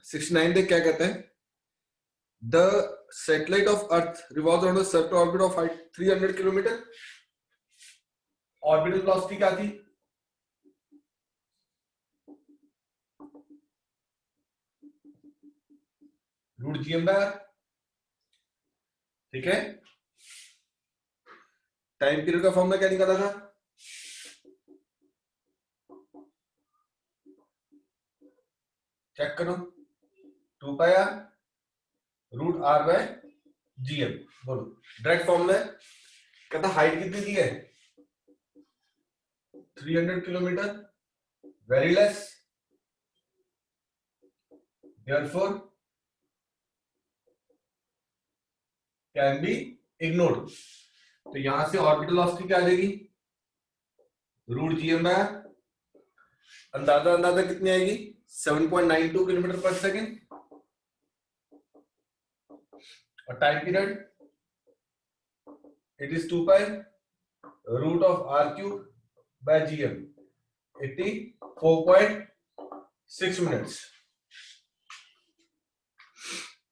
69 देख क्या कहता है, the satellite of earth revolves around the circular orbit of height 300 kilometre. Orbital velocity क्या थी? Root GM by R. ठीक है, टाइम पीरियड का फॉर्मूला क्या निकाला था? चेक करो, 2 pi R root R by GM. बोलो डायरेक्ट फॉर्मूला है। कहता हाइट कितनी दी है? 300 kilometre, very less, therefore can be ignored. तो यहां से ऑर्बिटल वेलोसिटी क्या आ जाएगी? Root GM by R. अंदाजा अंदाजा कितनी आएगी? 7.92 किलोमीटर पर सेकेंड। और time period it is 2 pi root of R cube by GM, 84.6 minutes.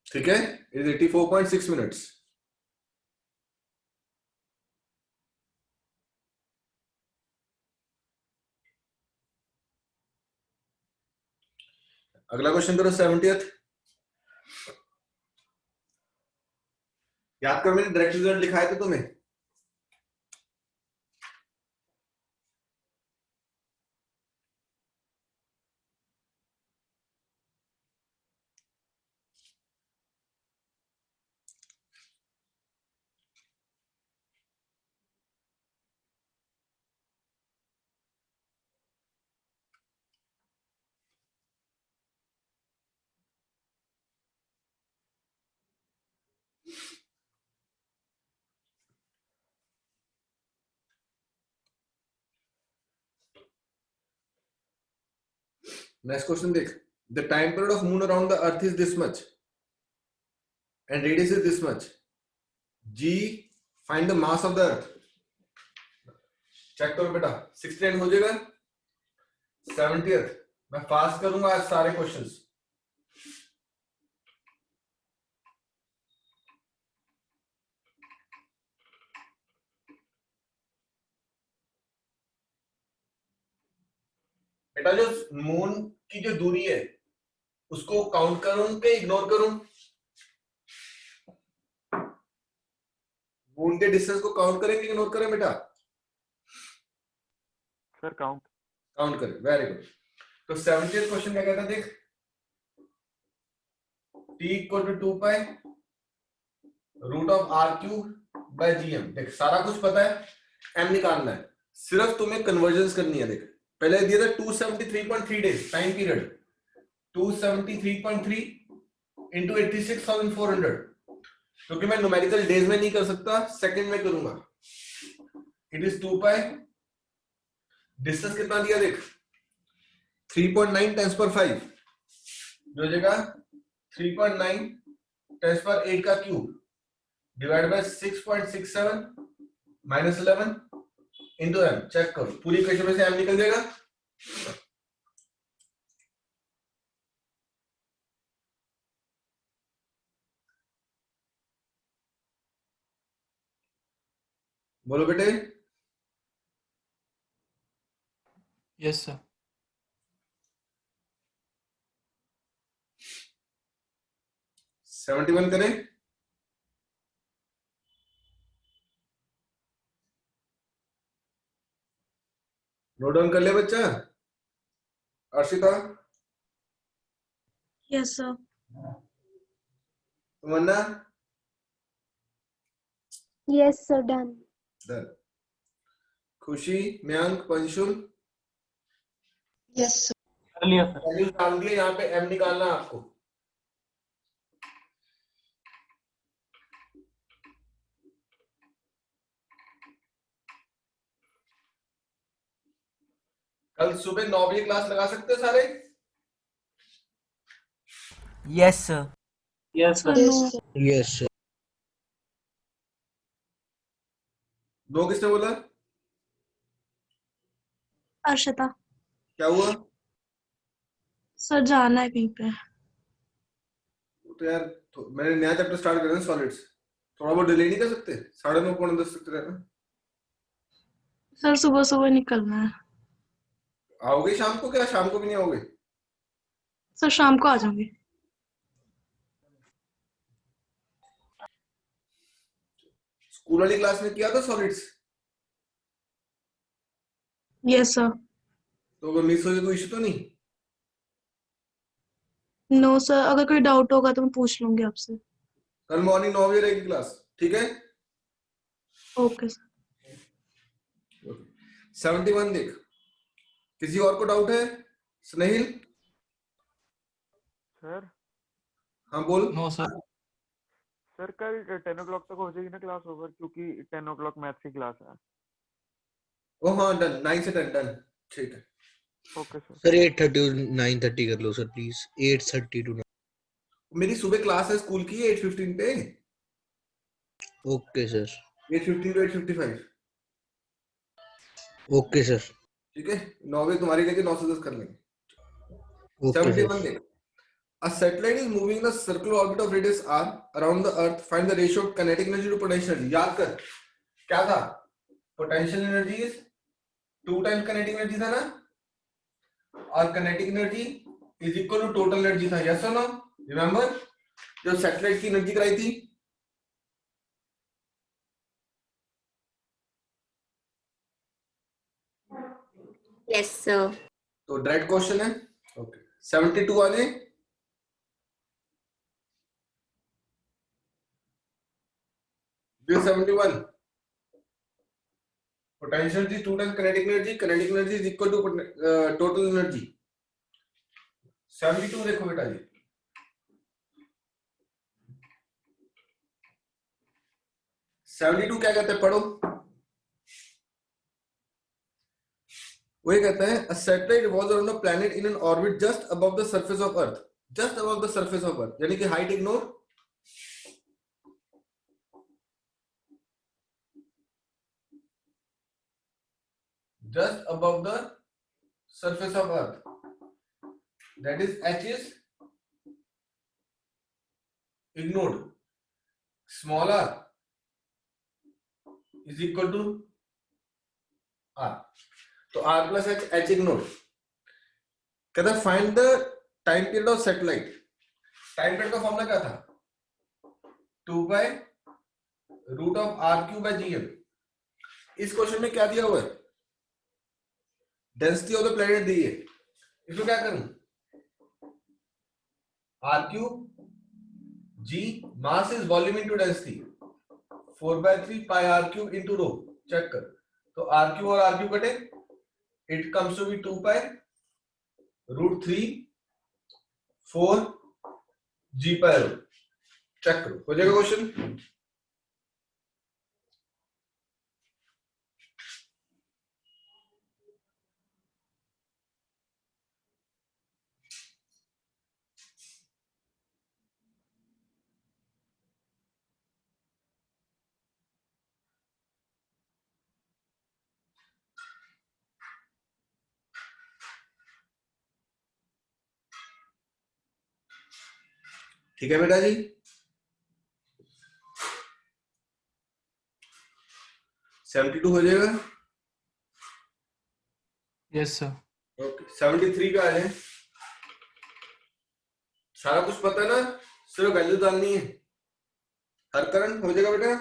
ठीक है, इट इज 84.6 मिनट्स। अगला क्वेश्चन करो 70th। याद करो मैंने डायरेक्ट रिजल्ट लिखाए थे तुम्हें। नेक्स्ट क्वेश्चन देख, the time period of moon around the earth is this much and radius is this much, G find the mass of the earth. Check करो बेटा, 69 हो जाएगा। 70th मैं फास्ट करूंगा आज सारे क्वेश्चंस। बेटा जो मून की जो दूरी है उसको काउंट करूं कि इग्नोर करूं? मून के डिस्टेंस को काउंट करें कि इग्नोर करें बेटा? Sir count. काउंट करें, वेरी गुड। तो 70th क्वेश्चन क्या कहता है देख, t equal to 2 pi root of R cube by GM. देख सारा कुछ पता है, m निकालना है, सिर्फ तुम्हें कन्वर्जन करनी है। देख पहले दिया था 273.3 डेज टाइम पीरियड, 273.3 इंटू 86,400। क्योंकि मैं न्यूमेरिकल डेज में नहीं कर सकता, सेकंड में करूंगा। इट इज 2 पाई, डिस्टेंस कितना दिया देख, 3.9 10 पर 5 जो जगह 3.9 10 पर 8 का cube divide by 6.67 minus 11 into M. चेक करो, पूरी इक्वेशन में से एम निकल जाएगा। बोलो बेटे। Yes sir. 71 करें? नोट डाउन कर ले बच्चा। Arshita? Yes sir. Tamanna? Yes sir, done. Done. Khushi, Mayank, पंशुल? Yes sir. कर लिया सर। वैल्यू डाल दिए, यहाँ पे m निकालना है आपको। कल सुबह 9 बजे क्लास लगा सकते हो सारे? Yes sir. Yes sir. Yes sir. दो किसने बोला? अर्षिता। क्या हुआ? सर जाना है कहीं पे। तो यार मैंने नया चैप्टर स्टार्ट करना है सॉलिड्स, थोड़ा बहुत डिले नहीं कर सकते? 9:30 पौने 10 तक रहना। सर सुबह सुबह निकलना है। आओगे शाम को? क्या शाम को भी नहीं आओगे? सर शाम को आ जाऊंगी। स्कूल वाली क्लास में किया था सॉलिड्स? Yes sir. तो अगर मिस हो जाए कोई इशू तो नहीं? नो सर, अगर कोई डाउट होगा तो मैं पूछ लूंगी आपसे। कल मॉर्निंग 9 बजे रहेगी क्लास, ठीक है? Okay sir. 71 देख, किसी और को डाउट है? स्नेहिल? सर हाँ बोल। No sir. सर कल 10 o'clock तक हो जाएगी ना क्लास ओवर, क्योंकि 10 o'clock मैथ्स की क्लास है। ओ हाँ डन, 9 से 10 डन, ठीक है। Okay sir. सर 8:30 9:30 कर लो सर प्लीज, 8:30 to 9। मेरी सुबह क्लास है स्कूल की 8:15 पे। Okay sir. 8:15 to 8:55, okay sir. ठीक है? 9 बजे तुम्हारी लेके 9 से 10 कर लेंगे। Okay 71 sir. देख, a satellite is moving in a circular orbit of radius r around the earth, find the ratio of kinetic energy to potential energy। याद कर क्या था? potential energy is 2 times kinetic energy था ना, और kinetic energy is equal to total energy था। yes or no? remember जब satellite की एनर्जी कराई थी? Yes sir. तो डायरेक्ट क्वेश्चन है। ओके 72 वाले जो 71 potential energy 2 times kinetic energy is equal to total energy. 72 देखो बेटा जी, क्या कहते हैं पढ़ो। वो ये कहता है a satellite revolves around a planet in an orbit just above the surface of earth, just above the surface of earth, यानी कि height ignore, just above the surface of earth, that is h is ignored, small r is equal to r, तो r plus h ignored। कहता है find the time period of satellite. Time period का formula क्या था? 2/√r³/gm। इस question में क्या दिया हुआ है? डेंसिटी ऑफ द प्लेनेट दी है। इसको क्या करूं? r³ g mass is volume into density, 4/3πr³ into rho. Check कर, तो r³ और r³ कटे, इट कम्स टू बी 2/√3/4g/रो। चेक करो, हो जाएगा क्वेश्चन। ठीक है बेटा जी, 72 हो जाएगा। Yes sir. ओके 73 का है। सारा कुछ पता है ना, सिर्फ वैल्यू डालनी है। हर करंट हो जाएगा बेटा।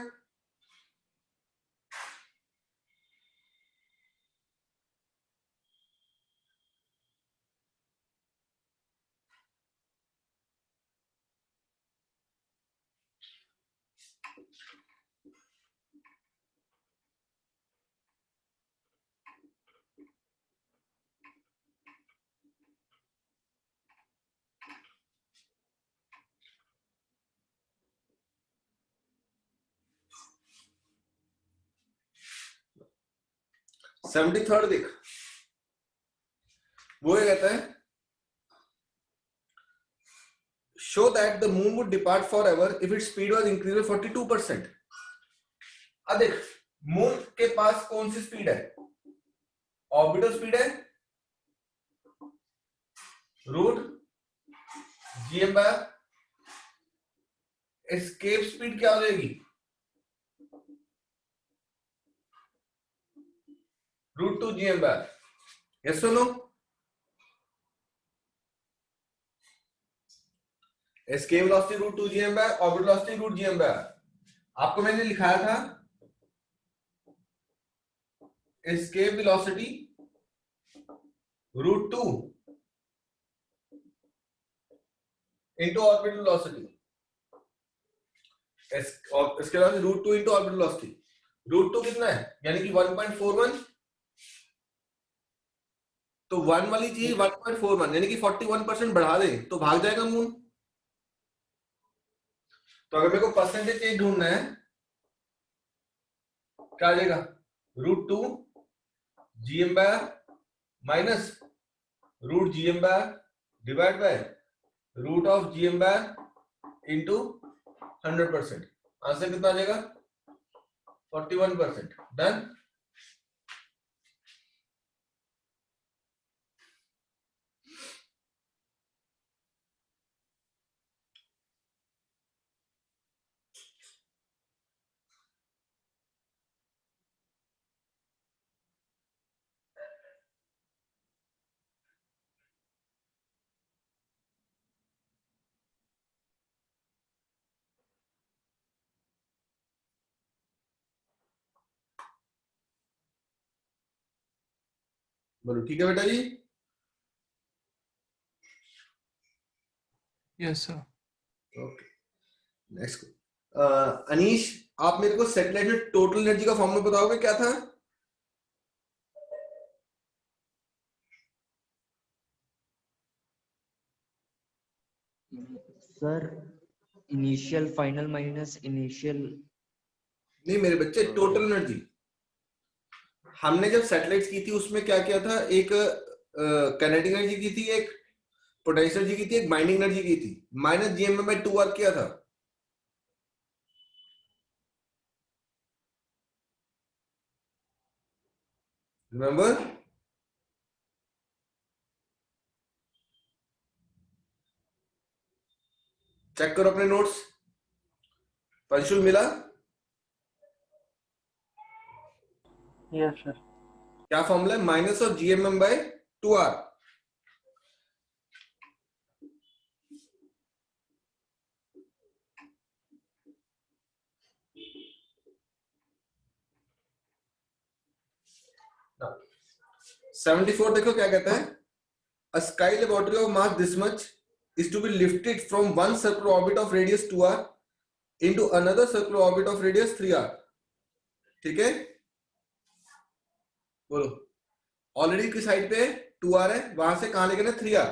सेवेंटी थर्ड देख, वो ये कहता है show that the moon would depart for ever if its speed was increase by 42%। अब देख, मून के पास कौन सी स्पीड है? ऑर्बिटल स्पीड है √gm/r, एस्केप स्पीड क्या हो जाएगी? √2 gm बार। यस और नो? एस्केप वेलोसिटी √2 gm बार, ऑर्बिटल वेलोसिटी √gm बार। आपको मैंने लिखाया था escape velocity √2 into orbital velocity. इसके बाद √2 इंटू ऑर्बिटल वेलोसिटी। √2 कितना है? यानी कि 1.41। तो 1 वाली चीज 1.41 यानी कि 41% बढ़ा दे तो भाग जाएगा मून। तो अगर मेरे को परसेंटेज चेंज ढूंढना है, क्या आ जाएगा? √2 gm bye minus √gm by divide by √gm bye into 100%। Answer कितना आ जाएगा? 41%। डन। बोलो ठीक है बेटा जी? Yes, sir. Okay, next. Anish, आप मेरे को सैटेलाइट में टोटल एनर्जी का फॉर्मूला बताओगे क्या था? Sir initial final minus initial. नहीं मेरे बच्चे, टोटल एनर्जी। हमने जब सैटेलाइट्स की थी उसमें क्या किया था? एक काइनेटिक एनर्जी की थी, एक पोटेंशियल एनर्जी की थी, एक बाइंडिंग एनर्जी की थी। माइनस जीएम में 2 वर्क किया था। रिमेंबर? चेक करो अपने नोट्स। पंशुल मिला? Yes, sir. क्या फॉर्मूला है? Minus of GMM by 2r। Now, 74 देखो क्या कहता है? A sky laboratory of mass this much is to be lifted from one circular orbit of radius 2r into another circular orbit of radius 3r। ठीक है, बोलो। Already की side पे 2r है, वहां से कहां लेके ना 3r।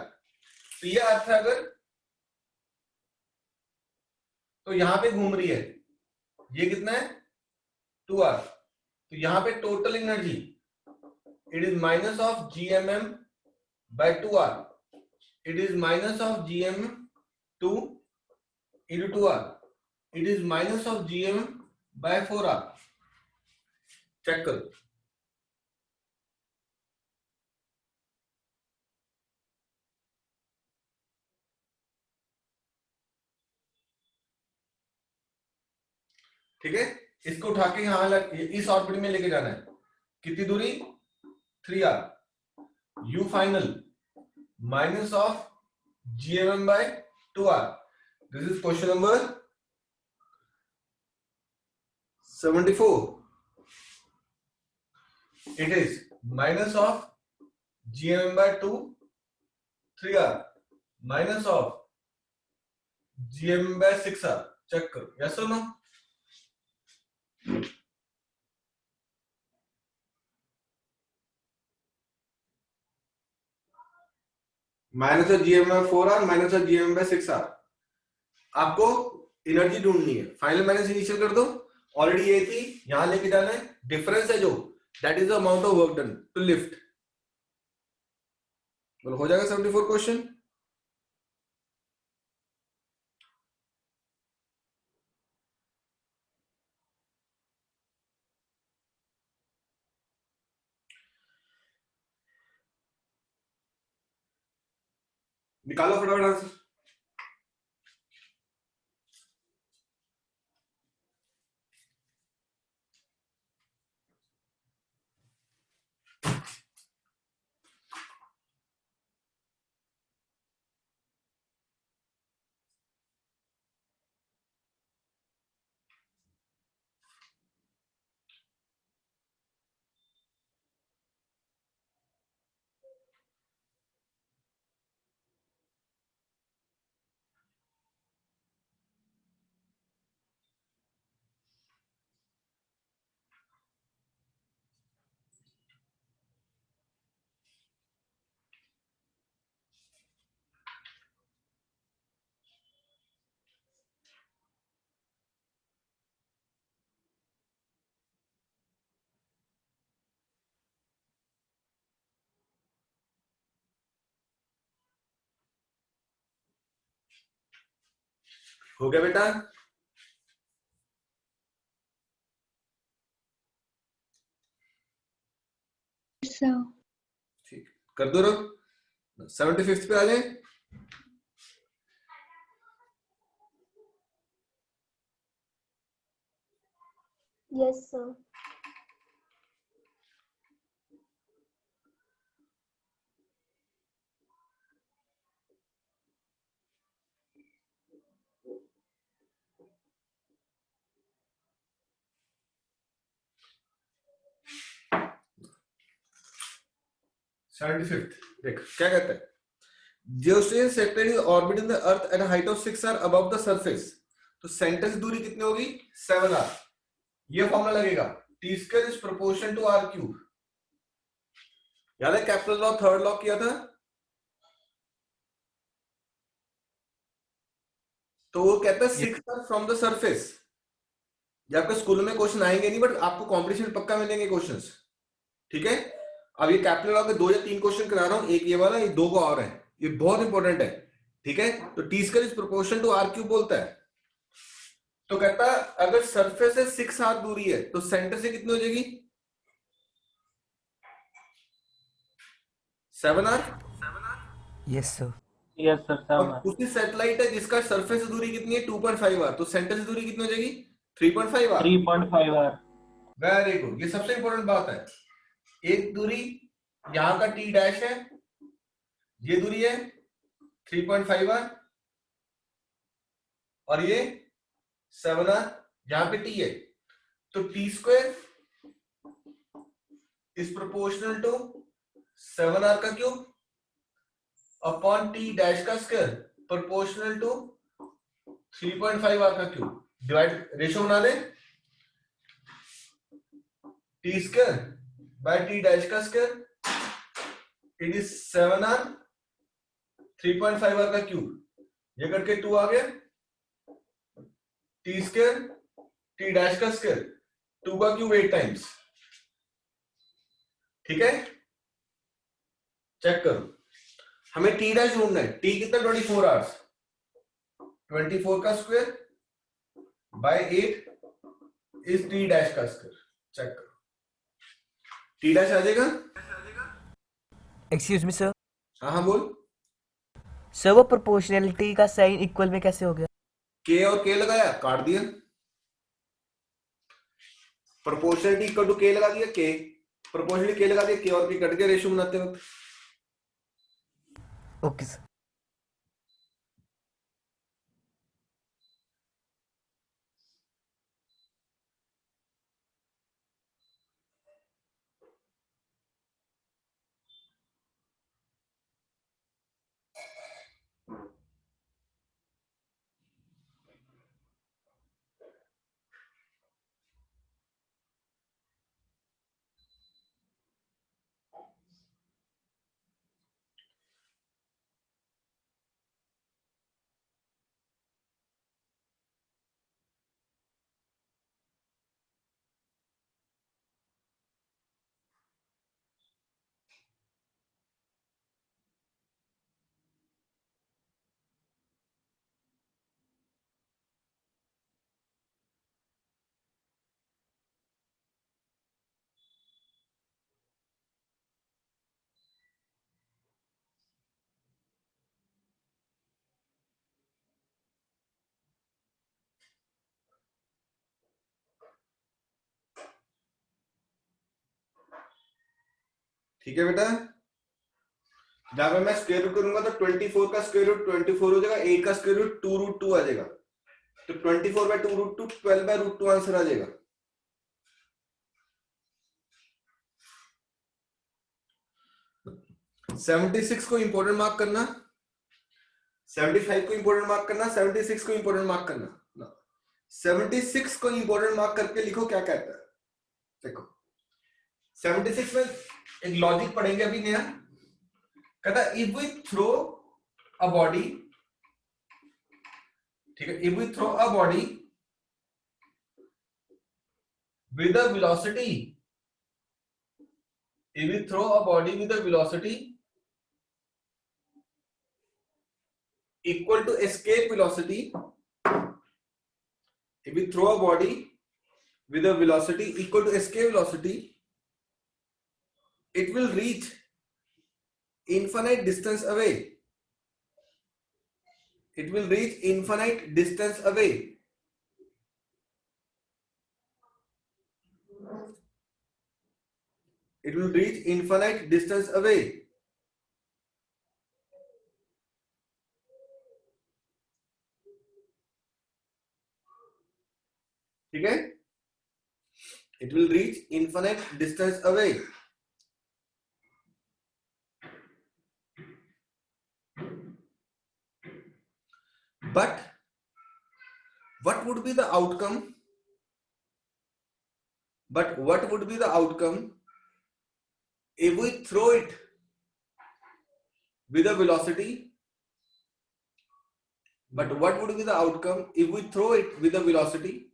तो ये अर्थ है अगर, तो यहां पे घूम रही है, ये कितना है? 2r। तो यहां पे total energy it is minus of gmm by 2r। It is minus of gm2 into 2r। It is minus of gm by 4r। Check करो। ठीक है, इसको उठा के यहां इस ऑर्बिट में लेके जाना है। कितनी दूरी? 3r। u final minus of gmm by 2r। This is question number 74। It is minus of gmm by 2 3r minus of gmm by 6r। Check करो, यस और नो? Minus of GM by 4r minus of GM by 6r। आपको energy ढूंढनी है। Final minus initial कर दो। Already ये थी, यहां लेके जाना है। डिफरेंस है जो, that is the amount of work done to lift. बोलो हो जाएगा 74 क्वेश्चन? निकालो फटाफट आंसर। हो गया बेटा? sir. ठीक, कर दो रब। 75th पे आ जाए। Yes, sir. देख क्या कहता है, Geostationary sector is orbiting the earth at a height of 6 r above the surface. तो सेंटर से दूरी कितनी होगी? 7 r। ये फॉर्मूला लगेगा, t square is proportion to r cube। याद है कैपिटल लॉ थर्ड लॉ किया था? तो वो कहता है 6 r फ्रॉम द सरफेस। ये आपके स्कूल में क्वेश्चन आएंगे नहीं, बट आपको कॉम्पिटिशन पक्का मिलेंगे क्वेश्चंस, ठीक है? अब ये कैपिटल लॉ के 2 या 3 क्वेश्चन करा रहा हूं, एक ये वाला, ये 2 को और है, ये बहुत इंपॉर्टेंट है, ठीक है? तो T square is proportion to R cube बोलता है। तो कहता है अगर सरफेस से 6 r दूरी है तो सेंटर से कितनी हो जाएगी? 7 r। Yes, sir. Yes, sir. और 7 r. उसी सैटेलाइट है जिसका सरफेस से दूरी कितनी है? 2.5 r। तो सेंटर से दूरी कितनी हो जाएगी? 3.5 r। 3.5 r. वेरी गुड, ये सबसे इंपॉर्टेंट बात है। एक दूरी यहां का टी डैश है, ये दूरी है 3.5 r, और ये 7 r, यहां पे टी है। तो T square is proportional to 7 r का क्यूब अपॉन टी डैश का स्क्वायर प्रोपोर्शनल टू 3.5 r का क्यूब। डिवाइड रेशियो बना दे, T square by T dash का square, it is 7 r 3.5 r का क्यूब। ये करके 2 आ गया, टी स्क्वायर टी डैश का स्क्वायर 2 का क्यूब 8 टाइम्स, ठीक है? चेक करो, हमें टी डैश ढूंढना है। टी कितना? 24 आवर्स। 24 का square bye 8 is T dash का स्क्वायर। चेक करो, टी डैश आ जाएगा? Excuse me, sir. हाँ हाँ बोल। सर वो प्रोपोर्शनलिटी का साइन इक्वल में कैसे हो गया? के और के लगाया, काट दिया। प्रोपोर्शनलिटी इक्वल टू के लगा दिया, के प्रोपोर्शनलिटी के लगा दिया, के और के कट गया रेशियो बनाते वक्त। Okay sir. ठीक है बेटा, जहां पे मैं स्क्वायर रूट करूंगा तो 24 का स्क्वायर रूट 24 हो जाएगा, 8 का स्क्वायर रूट 2√2 आ जाएगा। तो 24/2√2 12/√2 आंसर आ जाएगा। सेवेंटी सिक्स को इंपोर्टेंट मार्क करना, 75 को इंपोर्टेंट मार्क करना, 76 को इंपोर्टेंट मार्क करना। 76 को इंपोर्टेंट मार्क करके लिखो क्या कहता है। देखो 76 में एक लॉजिक पढ़ेंगे अभी नया, कहता है if we throw a body, ठीक है, if we throw a body with a velocity, if we throw a body with a velocity equal to escape velocity if we throw a body with a velocity equal to escape velocity, it will reach infinite distance away. It will reach infinite distance away. It will reach infinite distance away. ठीक है? It will reach infinite distance away. But what would be the outcome? But what would be the outcome if we throw it with a velocity? But what would be the outcome if we throw it with a velocity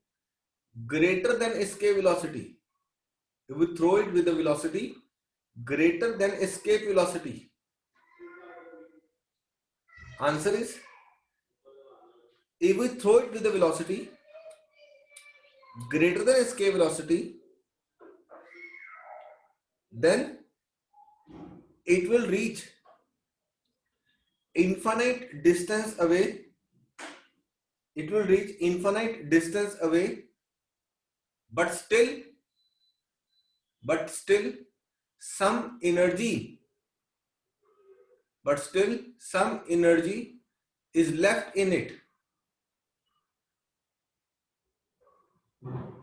greater than escape velocity? If we throw it with a velocity greater than escape velocity? Answer is, if we throw it with a velocity greater than escape velocity, then it will reach infinite distance away. It will reach infinite distance away, but still some energy is left in it,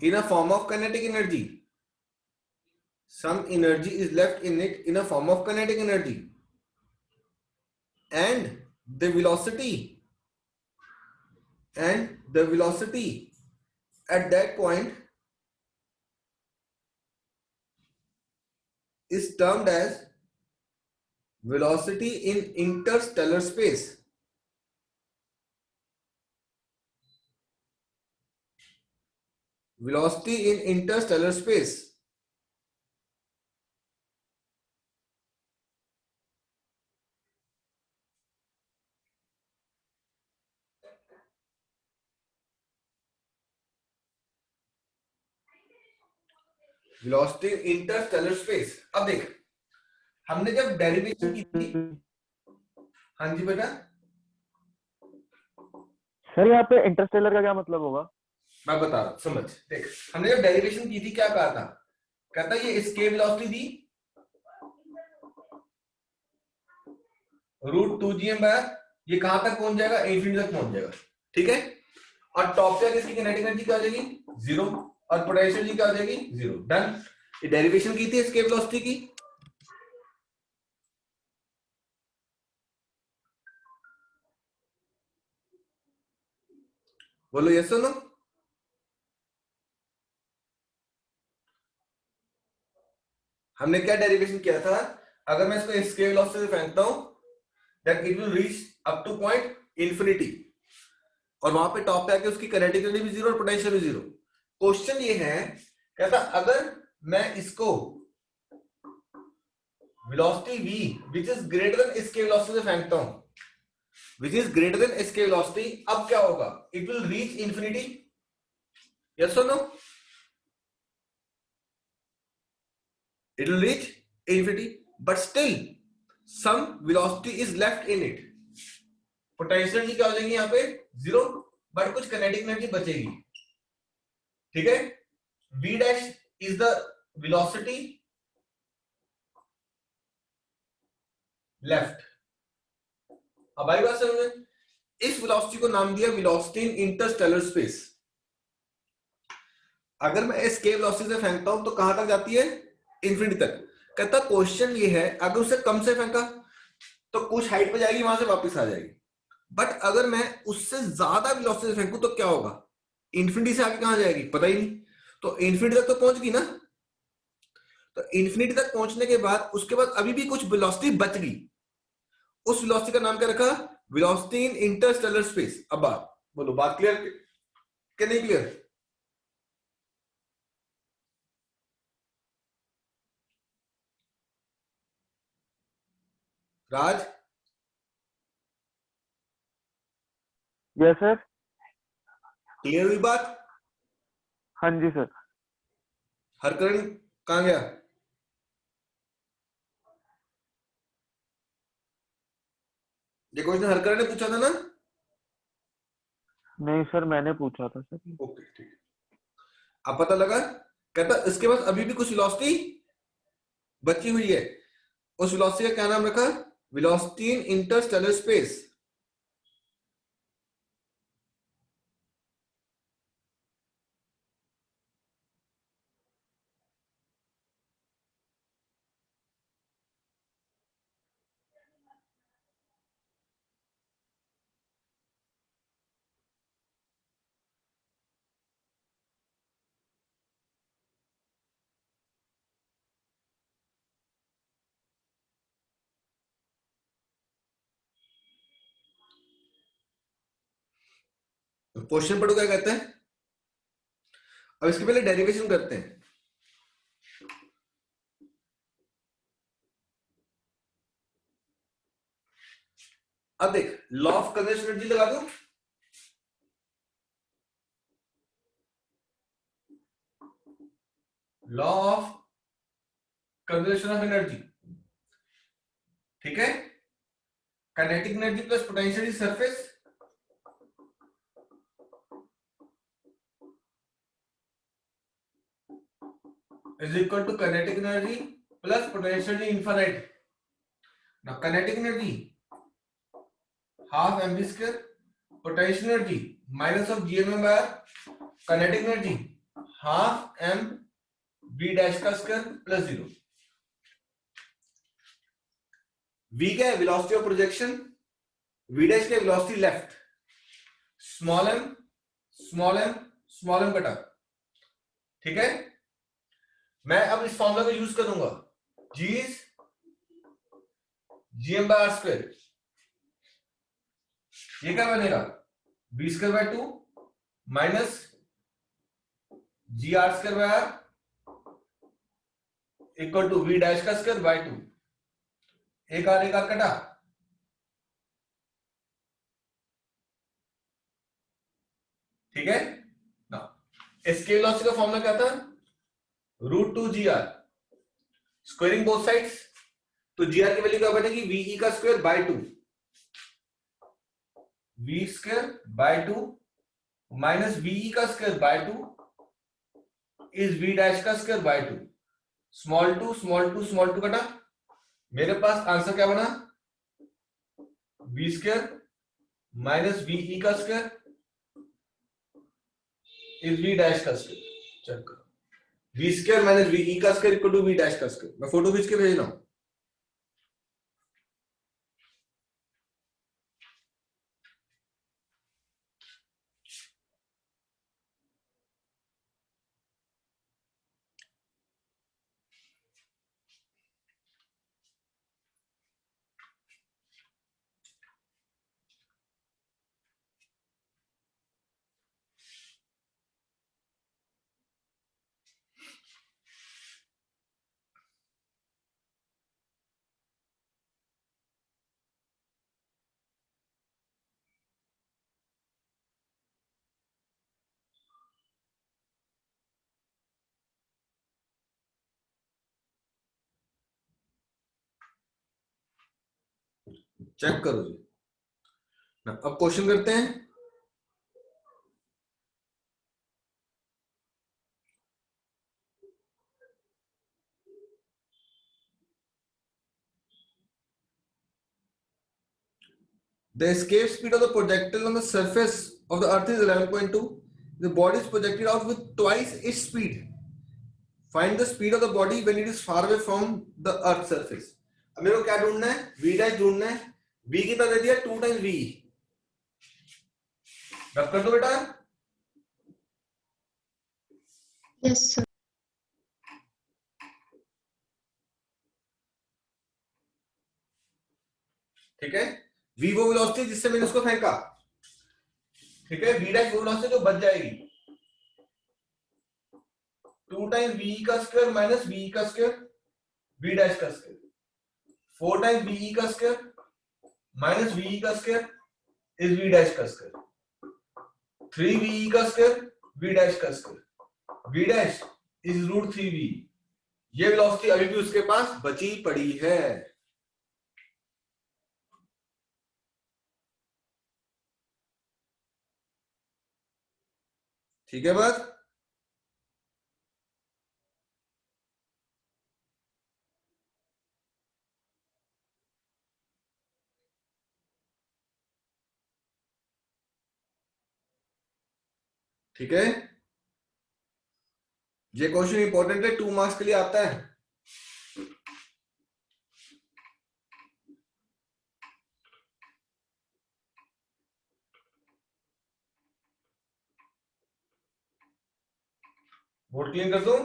in a form of kinetic energy. Some energy is left in it in a form of kinetic energy, and the velocity at that point is termed as velocity in interstellar space. Velocity in interstellar space. Velocity in interstellar space. अब देख, हमने जब derivation की थी, हाँ जी बेटा, sir यहाँ पे इंटरस्टेलर का क्या मतलब होगा? मैं बता रहा हूं, समझ। देख, हमने जब डेरिवेशन की थी क्या कहा था? कहता ये escape velocity दी √2gm/, ये कहां तक पहुंच जाएगा? इंफिनिटी तक पहुंच जाएगा, ठीक है। और टॉप पे इसकी किनेटिक एनर्जी क्या हो जाएगी? 0, और पोटेंशियल जी क्या हो जाएगी? 0। डन। ये डेरिवेशन की थी escape velocity की। बोलो यस और नो। हमने क्या डेरिवेशन किया था? अगर मैं इसको escape velocity से फेंकता हूं, then it will reach up to point infinity, और वहां पे टॉप पे आके उसकी किनेटिक एनर्जी भी 0 और पोटेंशियल भी 0। क्वेश्चन ये है, कहता अगर मैं इसको velocity v which is greater than escape velocity से फेंकता हूं, which is greater than escape velocity, अब क्या होगा? It will reach infinity, yes or no? It will reach infinity, but still some velocity is left in it. Potential G क्या हो जाएगी यहाँ पे? 0, बट कुछ किनेटिक एनर्जी बचेगी, ठीक है। v dash is the velocity left। अब आई बात समझ में? इस वेलोसिटी को नाम दिया वेलोसिटी इन इंटरस्टेलर स्पेस। अगर मैं एस्केप वेलोसिटी से फेंकता हूं तो कहां तक जाती है? इंफिनिटी तक। कहता क्वेश्चन ये है, अगर उसे कम से फेंका तो कुछ हाइट पे जाएगी, वहां से वापस आ जाएगी, बट अगर मैं उससे ज्यादा वेलोसिटी से फेंकूं तो क्या होगा? इंफिनिटी से आगे कहां जाएगी? पता ही नहीं। तो इंफिनिटी तक तो पहुंच गई ना। तो इंफिनिटी तक पहुंचने के बाद उसके बाद अभी भी कुछ वेलोसिटी बच गई, उस वेलोसिटी का नाम क्या रखा? वेलोसिटी इन इंटरस्टेलर स्पेस। अब बात बोलो, बात क्लियर कि नहीं क्लियर? राज, यस सर। क्लियर हुई बात? हाँ जी सर। हर करंट कहाँ गया? ये क्वेश्चन हर करंट ने पूछा था ना? नहीं सर, मैंने पूछा था सर। ओके ठीक है, अब पता लगा। कहता इसके पास अभी भी कुछ वेलोसिटी बची हुई है, उस वेलोसिटी का क्या नाम रखा? वेलोसिटी इन इंटरस्टेलर स्पेस। क्वेश्चन पढ़ो क्या कहते हैं। अब इसके पहले डेरिवेशन करते हैं। अब देख, लॉ ऑफ कंजर्वेशन एनर्जी लगा दो। Law of conservation of energy, ठीक है। Kinetic energy plus potential surface is equal to kinetic energy plus potential infinite. Now kinetic energy half mv square, potential energy minus of gm by r, kinetic energy half m v dash का square plus 0। v क्या है? Velocity of projection. v dash क्या? Velocity left. Small m small m small m कटा, ठीक है। मैं अब इस फॉर्मूला को यूज करूंगा, g is gm by r square। ये क्या बनेगा? b square by 2 minus g r square by r equal to v dash का स्क्वायर बाय 2। एक आर कटा, ठीक है ना। इसके वेलोसिटी का फॉर्मूला क्या था? √2gr, squaring both sides. तो gr की वैल्यू क्या बनेगी? ve का square by 2, v square by 2 minus ve का square by 2 is v dash का square by 2। Small 2 small 2 small 2 कटा, मेरे पास आंसर क्या बना? v स्क्वायर माइनस ve का स्क्वायर इज v डैश का स्क्वायर। चेक करो, v स्क्वायर माइनस ve का square equal to v dash का स्क्वायर। मैं फोटो खींच के भेज रहा हूं। चेक करो जी ना। अब क्वेश्चन करते हैं। The escape speed of the projectile on the surface of the earth is 11.2. The body is projected out with twice its speed. Find the speed of the body when it is far away from the earth surface. अब मेरे को क्या ढूंढना है? v dash ढूंढना है। v कितना दे दिया? 2 टाइम्स v। रब कर दो बेटा। Yes, sir. ठीक है, v वो वेलोसिटी जिससे मैंने उसको फेंका, ठीक है। v डैश वो वेलोसिटी जो बच जाएगी, 2 टाइम्स v का स्क्वायर माइनस v का स्क्वायर v डैश का स्क्वायर, 4 टाइम्स v का स्क्वायर माइनस v का स्क्वायर इज v डैश का स्क्वायर, 3 v का स्क्वायर v डैश का square. v dash is √3v। ये वेलोसिटी अभी भी उसके पास बची पड़ी है। ठीक है बात? ठीक है, ये क्वेश्चन इंपॉर्टेंट है, 2 मार्क्स के लिए आता है। बोर्ड क्लीन कर दूं?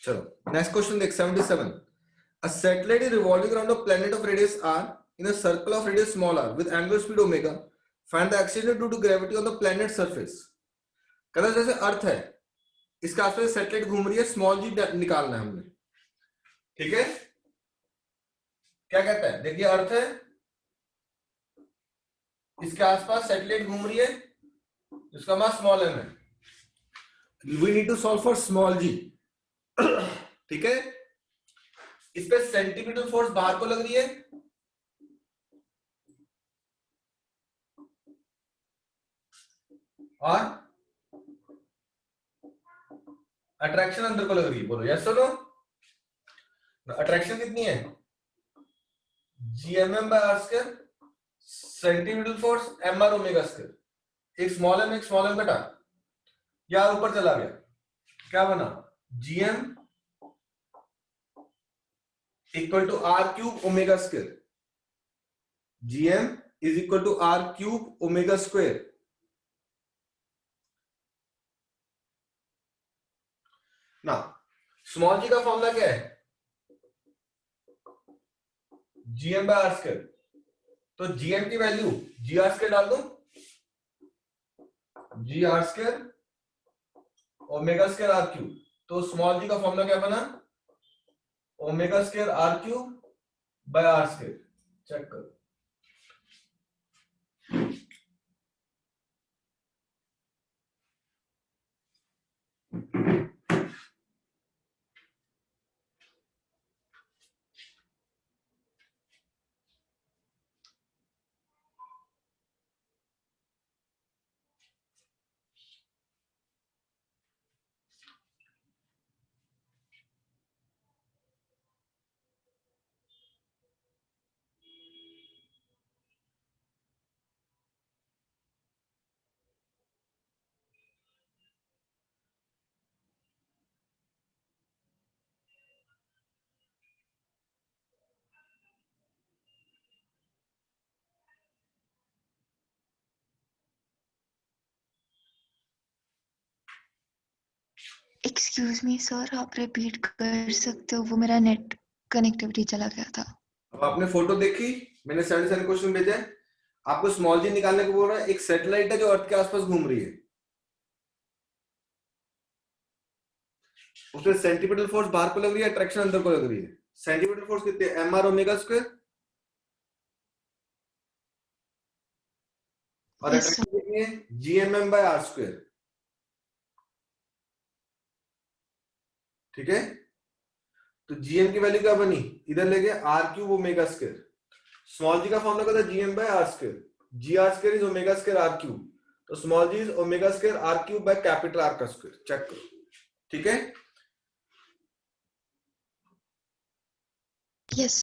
चलो नेक्स्ट क्वेश्चन देख 77। A satellite is revolving around a planet of radius r in a circle of radius small r with angular speed omega. Find the acceleration due to gravity on the planet's surface. कहता जैसे अर्थ है, इसके आसपास satellite घूम रही है, small जी निकालना है हमने। ठीक है, क्या कहता है? देखिए अर्थ है, इसके आसपास सैटेलाइट घूम रही है, इसका मास स्मॉल एम है। We need to solve for small G. ठीक है, इस पे सेंटीमीटर फोर्स बाहर को लग रही है और अट्रैक्शन अंदर को लग रही है। बोलो यस और नो? अट्रैक्शन कितनी है? gmm/r², centimetre force mr omega square. एक स्मॉल एम घटा, यार ऊपर चला गया, क्या बना? gm equal to r³ omega square. gm is equal to r³ omega square. ना स्मॉल जी का फॉर्मूला क्या है? gm/r²। तो gm की वैल्यू gr² डाल दो, gr² ओमेगा स्क्वायर r³। तो स्मॉल जी का फॉर्मूला क्या बना? Omega square r³ by r²। चेक करो। एक्सक्यूज मी सर, आप रिपीट कर सकते हो? वो मेरा नेट कनेक्टिविटी चला गया था। अब आपने फोटो देखी, मैंने 77 क्वेश्चन भेजा है आपको। स्मॉल जी निकालने को बोल रहा है। एक सैटेलाइट है जो अर्थ के आसपास घूम रही है, उसमें सेंटीमीटर फोर्स बाहर को लग रही है, अट्रैक्शन अंदर को लग रही है। सेंटीमीटर फोर्स कितने? mr omega square. और Yes, अट्रैक्शन कितनी है? gmm/r²। ठीक है, तो gm की वैल्यू क्या बनी? इधर ले गए r³ omega square. Small G का फॉर्मूला क्या था? gm/r²। gr² is omega square r³। तो small G is omega square r³ by capital R का स्क्वायर। चेक करो। ठीक है, yes.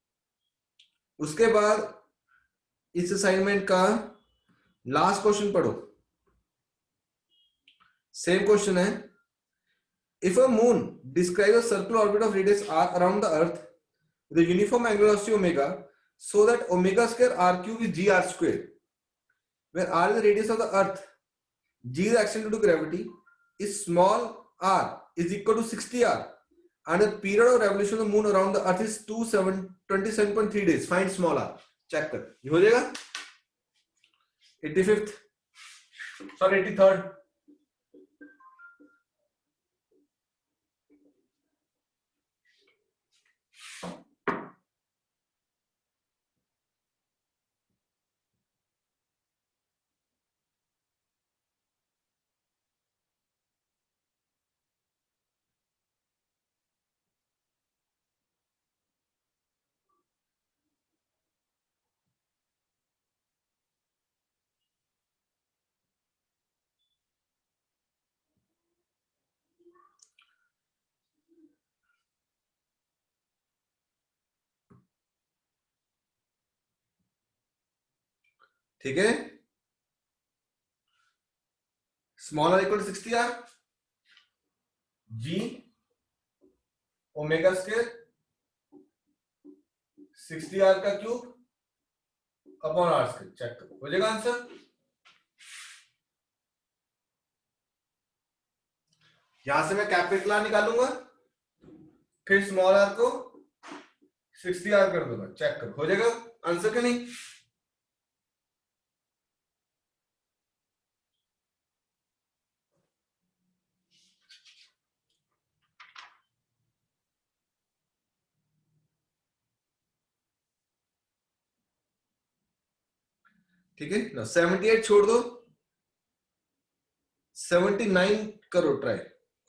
उसके बाद इस असाइनमेंट का लास्ट क्वेश्चन पढ़ो। सेम क्वेश्चन है। If a moon describe a circular orbit of radius r around the earth with a uniform angular velocity omega, so that omega square r³ is gr², where r is the radius of the earth, g is the acceleration due to gravity, is small r is equal to 60r, and the period of revolution of the moon around the earth is 27.3 days. Find small r. Check कर, ये हो जाएगा 85th, sorry 83rd। ठीक है, small R equal to 60R G omega square 60R का cube upon R square. Check करो, हो जाएगा आंसर। यहां से मैं कैपिटल आर निकालूंगा, फिर स्मॉल आर को 60R कर दूंगा। चेक करो, हो जाएगा आंसर क्या नहीं? ठीक है ना, 78 छोड़ दो, 79 करो ट्राई,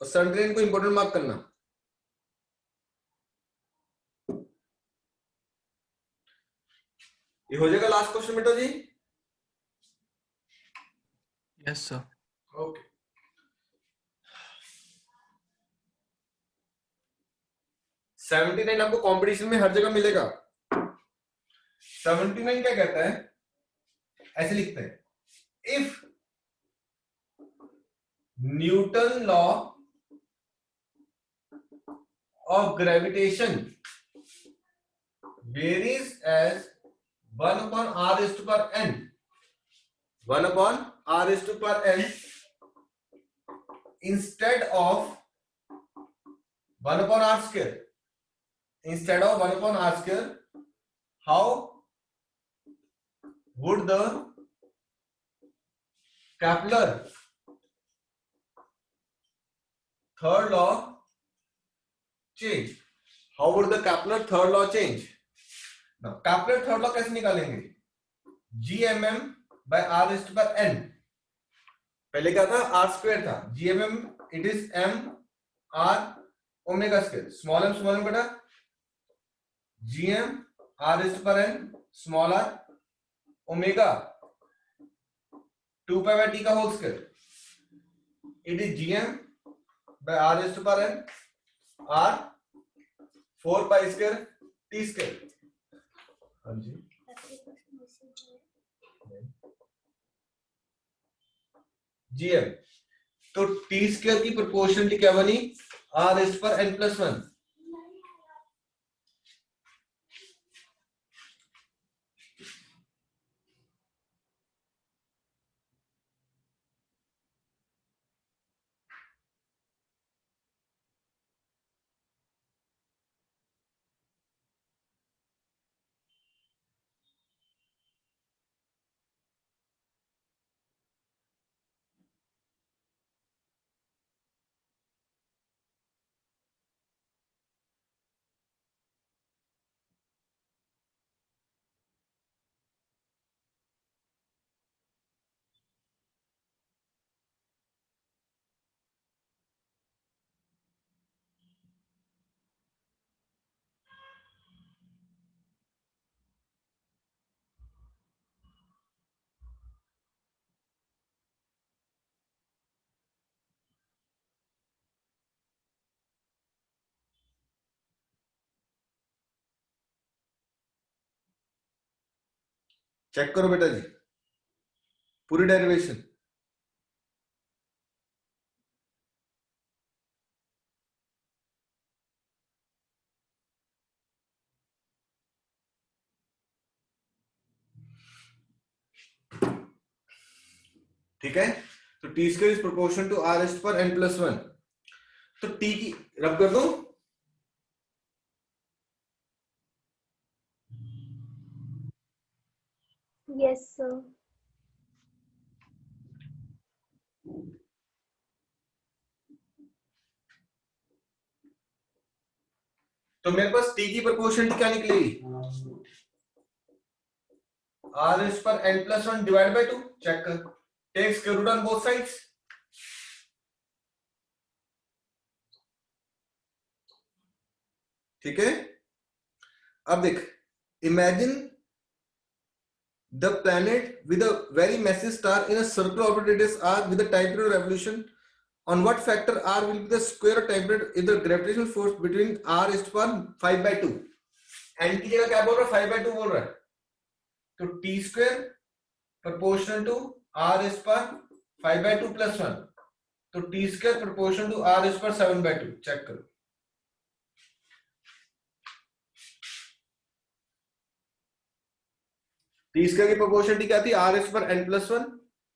और 79 को इंपॉर्टेंट मार्क करना। ये हो जाएगा लास्ट क्वेश्चन बेटा जी। Yes sir. Okay, seventy nine आपको कंपटीशन में हर जगह मिलेगा। 79 क्या कहता है, ऐसे लिखते हैं, if Newton law of gravitation varies as 1 upon r raised to power n, 1 upon r raised to power n instead of 1 upon r square, instead of 1 upon r square, how would the Kepler third law change? How would the Kepler third law change? Now Kepler third law कैसे निकालेंगे? GMM by r raised to power n, पहले क्या था, r square था, GMM it is m r omega square, small m बेटा, GM r raised to power n small r omega 2 pi by t का whole square, it is GM by r raised to power n r 4 pi square t square। हाँ जी, GM तो t square की proportionality क्या बनी, r raised पर n plus 1। Check करो बेटा जी पूरी डेरिवेशन। ठीक है, तो T square is proportion to R rest पर n plus 1, तो टी की रब कर दो, Yes, sir. तो मेरे पास टी की प्रोपोर्शन क्या निकलेगी, आर रेस्ट पर n plus 1 divide by 2। Check कर, take square root on both sides. ठीक है, अब देख, imagine the planet with a very massive star in a circular orbit radius r with a time period of revolution, on what factor r will be the square of time period if the gravitational force between r is to power 5 by 2। n की जगह क्या बोल रहा है, 5 by 2 बोल रहा है, तो t square proportional to r is पर 5/2 + 1, तो t square proportional to r is पर 7/2। चेक करो। t स्क्वायर की प्रोपोर्शनलिटी क्या थी? r इज पर n + 1,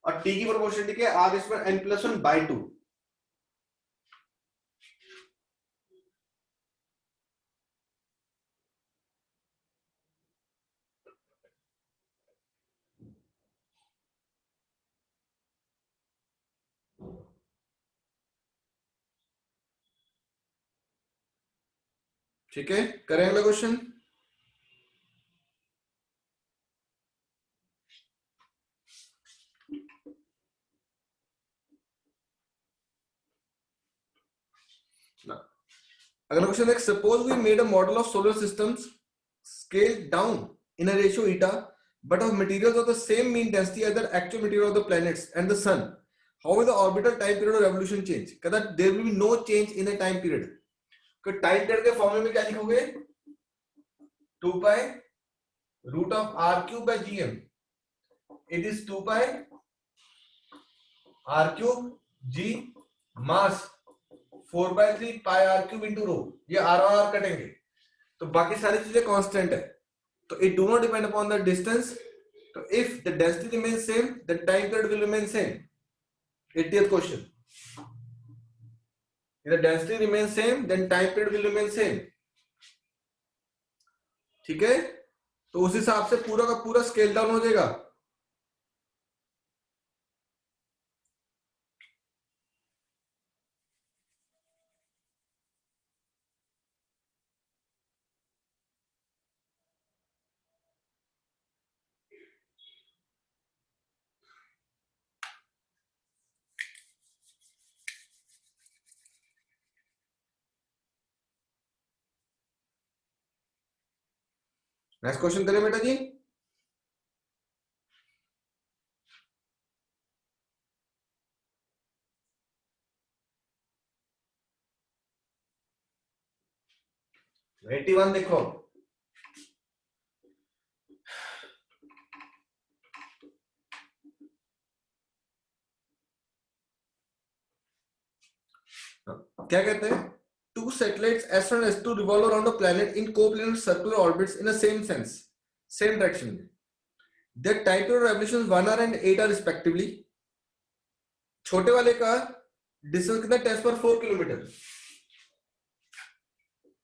और t की प्रोपोर्शनलिटी क्या है? r इज पर n + 1/2। ठीक है, करें अगला क्वेश्चन। अगला क्वेश्चन है, suppose we made a model of solar systems scaled down in a ratio eta, but of materials of the same mean density as the actual material of the planets and the sun. How will the orbital time period of revolution change? कहता there will be no change in a time period. तो time period के फॉर्मूले में क्या लिखोगे? 2 pi root of r cube by gm. It is 2 pi r cube g mass 4/3 pi r cube into rho. ये r और r कटेंगे, तो बाकी सारी चीजें कांस्टेंट है, तो it do not depend upon the distance. तो if the density remains same then time period will remain same. 80th question, if the density remains same then time period will remain same. ठीक है, तो उस हिसाब से पूरा का पूरा स्केल डाउन हो जाएगा। नेक्स्ट क्वेश्चन करें बेटा जी। तो 81 देखो, क्या कहते हैं? Two satellites S1 and S2 revolve around a planet in coplanar circular orbits in the same sense, same direction. Their time period of revolution is 1 hour and 8 hour respectively. छोटे वाले का डिस्टेंस कितना है? 10⁴ किलोमीटर।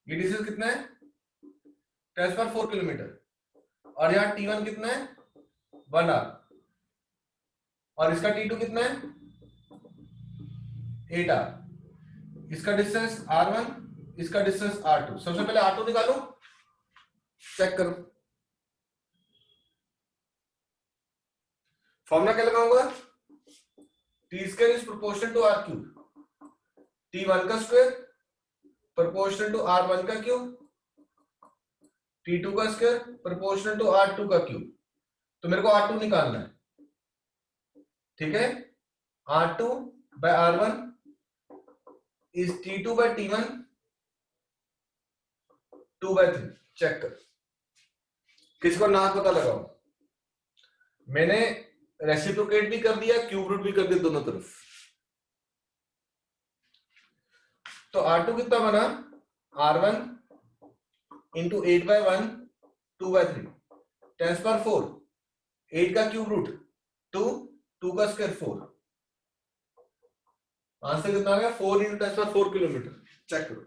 ये distance कितना है? 10⁴ kilometre. और यहाँ T1 कितना है? 1 आवर। और इसका T2 कितना है? 8 आवर। इसका डिस्टेंस R1, इसका डिस्टेंस R2। सबसे पहले R2 निकालो, चेक करो। फॉर्मूला क्या लगाऊंगा? T square is proportional to R cube, T1 का स्क्वायर प्रोपोर्शनल टू R1 का क्यूब, T2 का स्क्वायर प्रोपोर्शनल टू R2 का क्यूब। तो मेरे को R2 निकालना है। ठीक है, R2 by R1 is T2 by T1 2/3। Check कर, किसको नाम पता लगाओ। मैंने रेसिप्रोकेट भी कर दिया, क्यूब रूट भी कर दिया दोनों तरफ। तो R2 कितना बना? R1 into 8/1 2/3 10⁴। 8 का क्यूब रूट 2, 2 का स्क्वायर 4। आंसर कितना आ गया? 4 × 10⁴ किलोमीटर। चेक करो,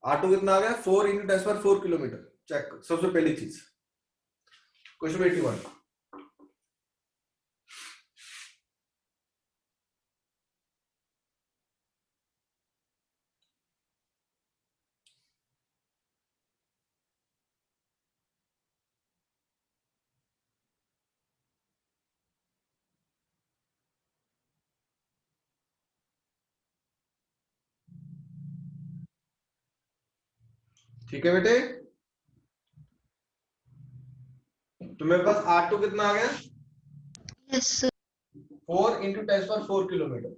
R2 कितना आ गया? 4 × 10⁴ किलोमीटर। चेक करो, सबसे पहली चीज। क्वेश्चन 81, ठीक है बेटे। तो मेरे पास R2 कितना आ गया? Yes, sir. 4 × 10⁴ kilometre.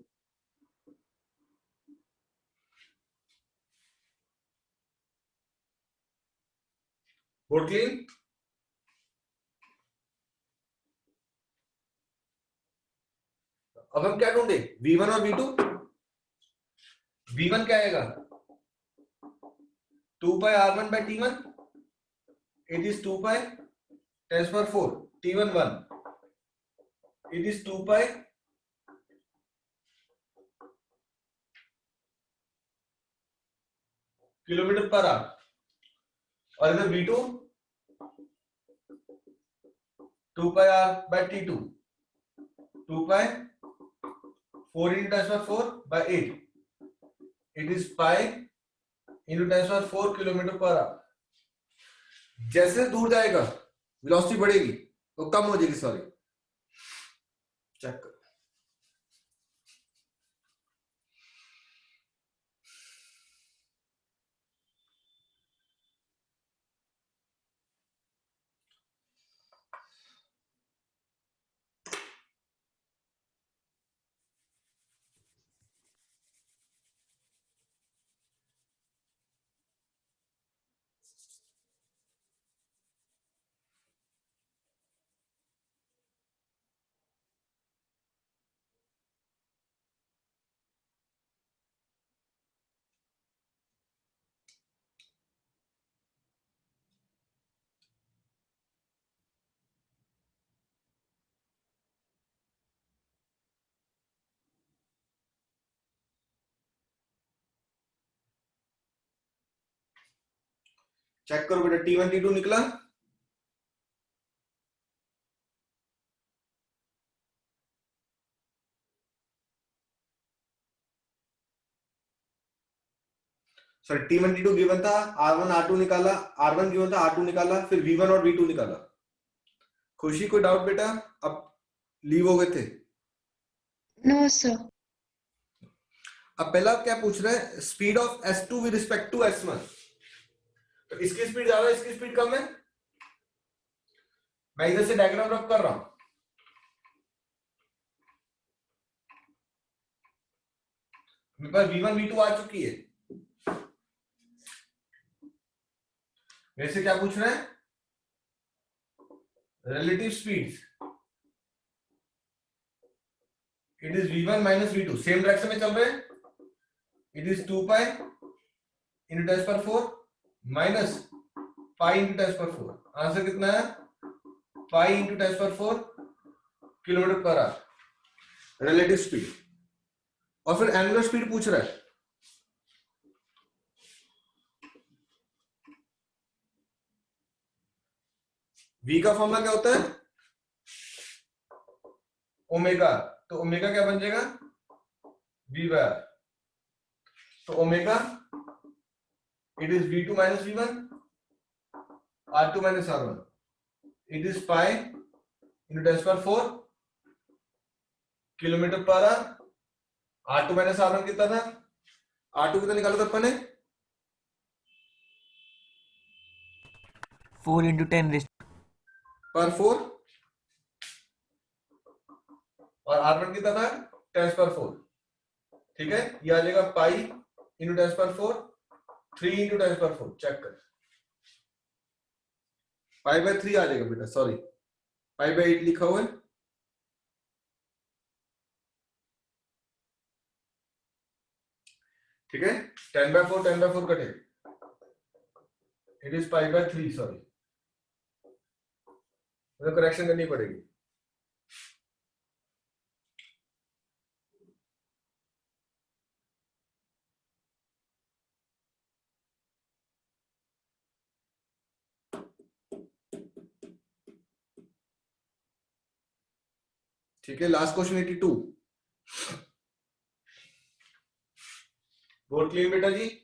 Board clean? अब हम क्या ढूंढे, V1 और V2। V1 क्या आएगा, 2 पाई R1 by T1, it is 2 pi 10^4 T1 1, it is 2 pi kilometre per hour. और इधर V2 2 pi R by T2, 2 pi 4 into 10^4 by 8, it is pi into 10^4 kilometre per hour. जैसे दूर जाएगा velocity बढ़ेगी तो कम हो जाएगी, सॉरी चेक कर। चेक करो बेटा, T1 T2 निकला। सॉरी, T1 T2 गिवन था, R1 R2 निकाला, R1 गिवन था, R2 निकाला, फिर V1 और V2 निकाला। खुशी कोई डाउट बेटा, अब लीव हो गए थे। No sir. अब पहला क्या पूछ रहा है, speed of S2 with respect to S1। तो इसकी स्पीड ज्यादा है, इसकी स्पीड कम है। मैं इधर से डायग्राम रख कर रहा हूं। मेरे पास V1 V2 आ चुकी है। मेरे से क्या पूछ रहा है, relative speeds. It is V1 minus V2, same direction में चल रहे हैं। It is 2 pi into 10^4 minus pi into 10^4। Answer कितना है, pi into 10^4 kilometre per hour relative speed. और फिर एंगुलर स्पीड पूछ रहा है। V का फॉर्मूला क्या होता है, ओमेगा। तो ओमेगा क्या बन जाएगा, V बाय R। तो omega it is V2 minus V1, R2 minus R1, it is pi into 10^4 kilometre per hour. R2 minus R1 कितना था, R2 कितना निकाला था अपन ने, 4 into 10 पर 4, और R1 कितना था 10^4। ठीक है, ये आ जाएगा पाई इंटू 10^4, 3 इंटू 10^4। चेक कर, पाई बाय 3 आ जाएगा बेटा, सॉरी पाई बाय 8 लिखा हुआ है। ठीक है, 10/4 कटे, it is pi by 3, sorry मुझे करेक्शन करनी पड़ेगी। ठीक है, लास्ट क्वेश्चन 82। बोर्ड क्लीन बेटा जी।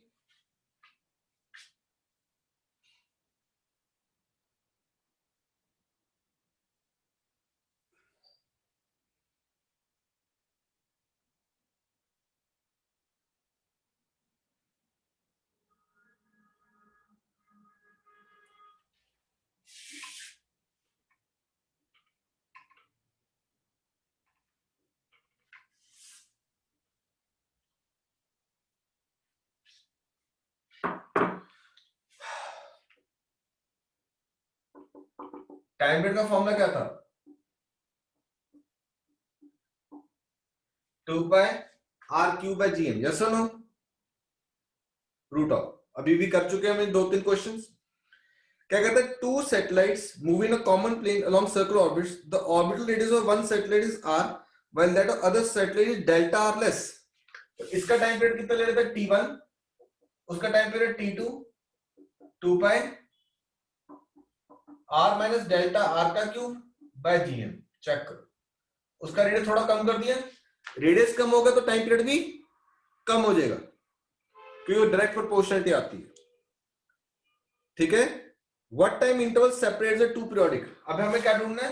टाइम पीरियड का फॉर्मूला क्या था, 2 pi R cube by G M, yes और नो? रूट ऑफ, अभी भी कर चुके हैं हम 2-3 क्वेश्चंस। क्या कहते हैं, two satellites move in a common plane along circular orbits, the orbital radius of one satellite is R while that of other satellite is delta R less. तो इसका टाइम पीरियड कितना ले लेते हैं, t1, उसका टाइम पीरियड t2, 2 पाई r minus delta r का cube by gm। Check करो, उसका रेडियस थोड़ा कम कर दिया, रेडियस कम होगा तो टाइम पीरियड भी कम हो जाएगा, क्योंकि डायरेक्ट प्रोपोर्शनलिटी आती है। ठीक है, what time interval separates the two periodic. अब हमें क्या ढूंढना है,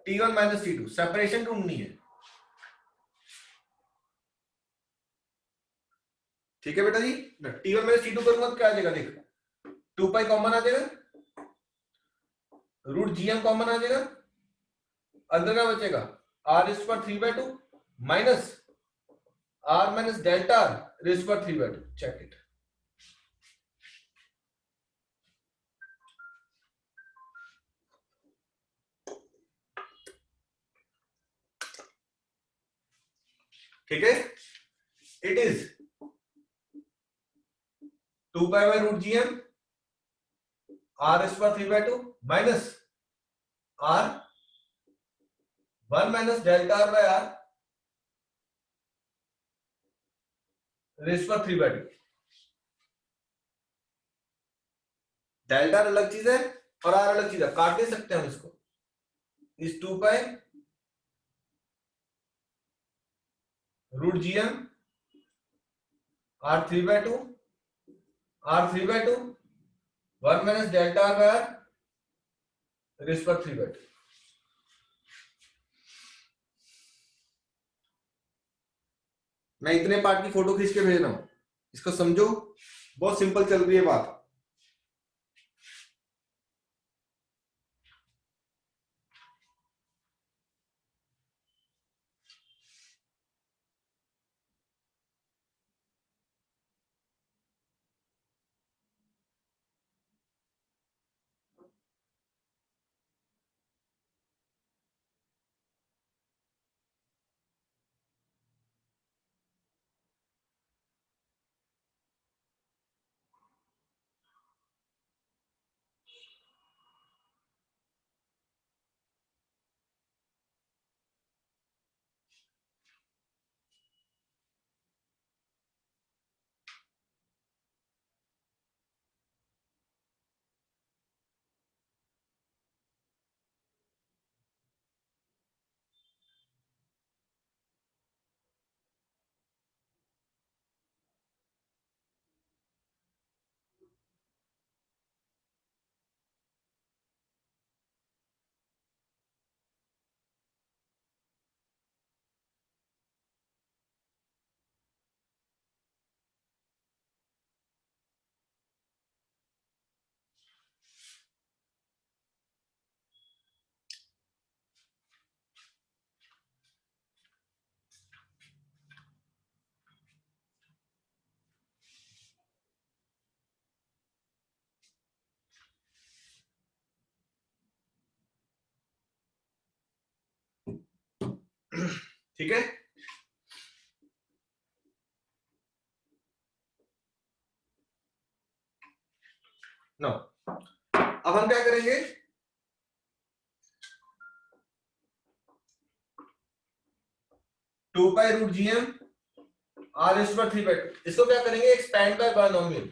t1 माइनस t2, सेपरेशन ढूंढनी है। ठीक है बेटा जी, t1 माइनस t2 करूंगा तो क्या आ जाएगा, देख 2 पाई कॉमन आ जाएगा, रूट gm कॉमन आ जाएगा, अंदर क्या बचेगा, r रेज़ पर 3/2 minus r minus delta r raise पर 3/2। Check it. ठीक है, it is 2 pi by root gm r raise पर 3/2 minus r 1 minus delta r by r raise पर 3/2। डेल्टा अलग चीज है और r अलग चीज है, काट नहीं सकते हम इसको। इस 2 pi root gm r 3/2 r 3/2 1 minus delta r by r raise पर 3/2। मैं इतने पार्ट की फोटो खींच के भेज रहा हूं, इसको समझो, बहुत सिंपल चल रही है बात। ठीक है, नो, अब हम क्या करेंगे, two pi root gm r raise पर 3/2, इसको क्या करेंगे, एक्सपैंड बाय बायनोमियल।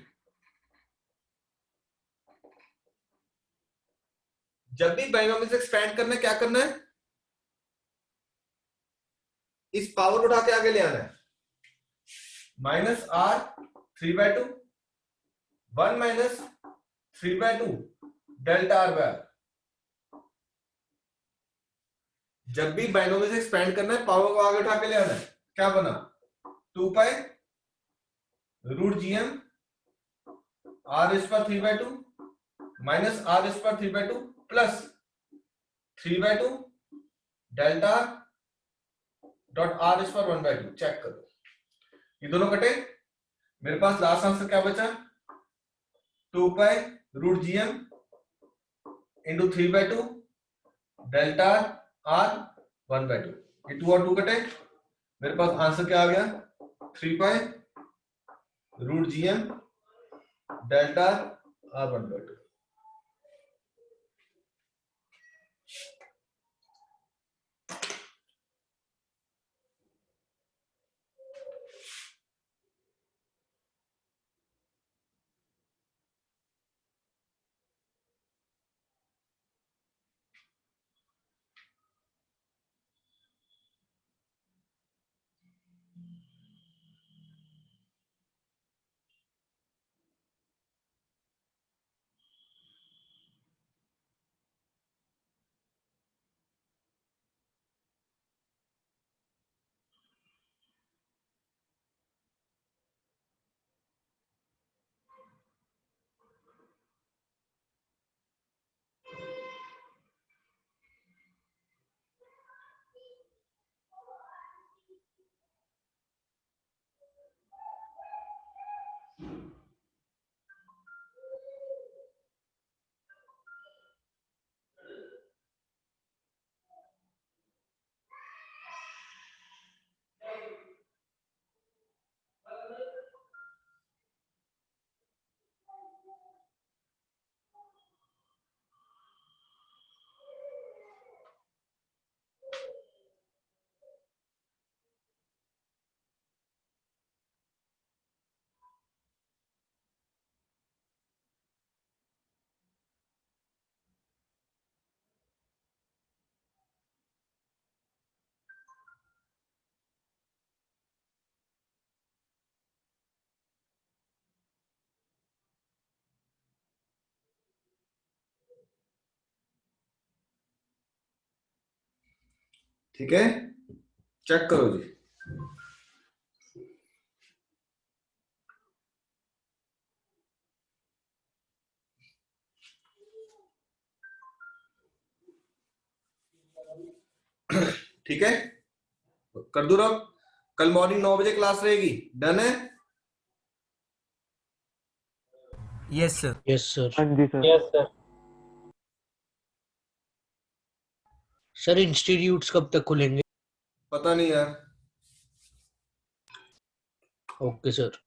जब भी बायनोमियल से एक्सपैंड करना है, क्या करना है, इस पावर उठा के आगे ले आना है, minus r 3/2 1 minus 3/2 delta r by r। जब भी बायनोमियल से एक्सपैंड करना है, पावर को आगे उठा के ले आना है, क्या बना, 2 pi root gm r raise पर 3/2 माइनस r रेज़ पर 3/2 plus 3/2 delta dot r raise पर 1/2। चेक करो, ये दोनों कटे, मेरे पास लास्ट आंसर क्या बचा, 2 pi root gm into 3/2 delta r 1/2। ये 2 और 2 कटे, मेरे पास आंसर क्या आ गया 3 पाई रूट GM डेल्टा R1/2। ठीक है चेक करो जी। ठीक है कर दो रब। कल मॉर्निंग 9 बजे क्लास रहेगी। डन है। Yes sir. Yes sir. हाँ जी sir. Yes sir. Sir institutes कब तक खुलेंगे? पता नहीं यार। Okay sir.